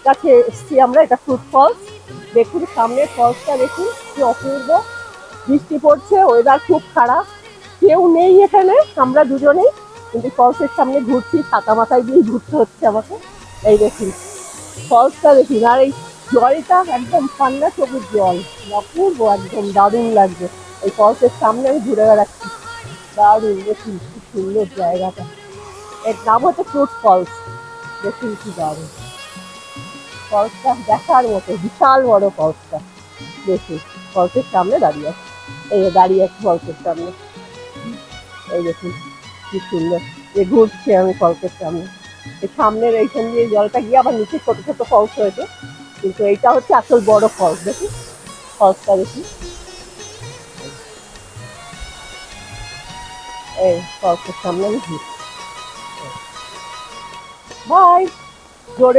কাছে এসছি আমরা, এটা ফ্রুট ফলস। দেখুন সামনের ফলসটা দেখুন, কি অপূর্ব। বৃষ্টি পড়ছে, ওয়েদার খুব খারাপ, কেউ নেই এখানে, আমরা দুজনেই কিন্তু ফলসের সামনে ঘুরছি, ছাতা মাথায় দিয়ে ঘুরতে হচ্ছে আমাকে। এই দেখুন ফলসটা দেখুন, আর এই জলটা একদম ঠান্ডা সবুজ জল, অপূর্ব, একদম দারুণ লাগছে। এই ফলসের সামনে আমি ঘুরে বেড়াচ্ছি, দারুণ। দেখুন কি সুন্দর জায়গাটা, এর নাম হচ্ছে ফ্রুট ফলস। দেখুন কি দারুণ, ফলসটা দেখার মতো, বিশাল বড় ফলসটা। দেখুন ফলসের সামনে দাঁড়িয়ে আছে, এই দাঁড়িয়ে আছে ফলসের সামনে। এই দেখুন কি সুন্দর, যে ঘুরছি আমি ফলসের সামনে। এই সামনের এইখান দিয়ে জলটা গিয়ে আবার নিচে ছোট ছোট ফলস হয়েছে, কিন্তু এইটা হচ্ছে আসল বড় ফলস। দেখুন ফলসটা দেখুন, এই ফলসের সামনে আমি ঘুরছি। বাই। জোরে